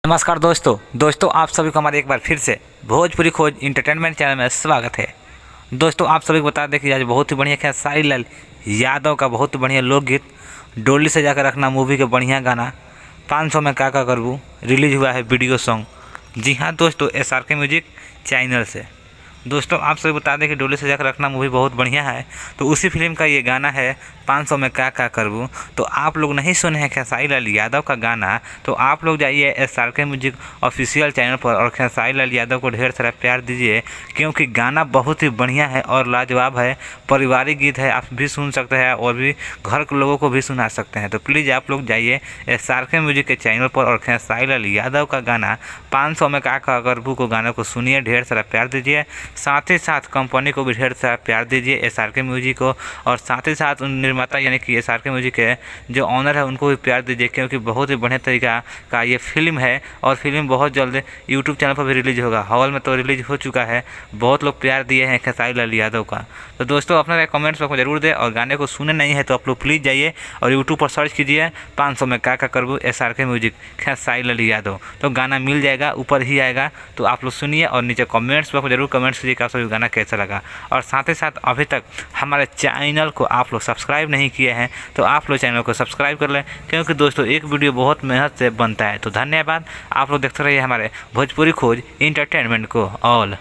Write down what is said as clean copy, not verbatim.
नमस्कार दोस्तों आप सभी को हमारे एक बार फिर से भोजपुरी खोज इंटरटेनमेंट चैनल में स्वागत है। दोस्तों आप सभी को बता दें कि आज बहुत ही बढ़िया खेसारी लाल यादव का बहुत बढ़िया लोकगीत डोली से जाकर रखना मूवी के बढ़िया गाना 500 में का करबू रिलीज हुआ है वीडियो सॉन्ग। जी हाँ दोस्तों, SRK म्यूजिक चैनल से। दोस्तों आप सभी बता दें कि डोली से जाकर रखना मूवी बहुत बढ़िया है, तो उसी फिल्म का ये गाना है 500 में का करबू। तो आप लोग नहीं सुने हैं खेसारी लाल यादव का गाना, तो आप लोग जाइए SRK म्यूजिक ऑफिशियल चैनल पर और खेसारी लाल यादव को ढेर सारा प्यार दीजिए, क्योंकि गाना बहुत ही बढ़िया है और लाजवाब है। पारिवारिक गीत है, आप भी सुन सकते हैं और भी घर के लोगों को भी सुना सकते हैं। तो प्लीज़ आप लोग जाइए SRK म्यूजिक के चैनल पर और खेसारी लाल यादव का गाना 500 में का करबू को गाना को सुनिए, ढेर सारा प्यार दीजिए। साथ ही साथ कंपनी को भी ढेर सारा प्यार दीजिए SRK म्यूजिक को, और साथ ही साथ उन निर्माता यानी कि SRK म्यूजिक के जो ऑनर है उनको भी प्यार दीजिए, क्योंकि बहुत ही बढ़िया तरीका का ये फिल्म है और फिल्म बहुत जल्द यूट्यूब चैनल पर भी रिलीज होगा। हॉल में तो रिलीज हो चुका है, बहुत लोग प्यार दिए हैं खेसारी लाल यादव का। तो दोस्तों अपना कमेंट्स में जरूर दें, और गाने को सुने नहीं है तो आप लोग प्लीज़ जाइए और यूट्यूब पर सर्च कीजिए 500 में का करबू SRK म्यूजिक खेसारी लाल यादव, तो गाना मिल जाएगा, ऊपर ही आएगा। तो आप लोग सुनिए और नीचे कमेंट्स में जरूर कमेंट्स कीजिए कि आप सभी गाना कैसा लगा। और साथ ही साथ अभी तक हमारे चैनल को आप लोग सब्सक्राइब नहीं किए हैं तो आप लोग चैनल को सब्सक्राइब कर लें, क्योंकि दोस्तों एक वीडियो बहुत मेहनत से बनता है। तो धन्यवाद, आप लोग देखते रहिए हमारे भोजपुरी खोज इंटरटेनमेंट को ऑल।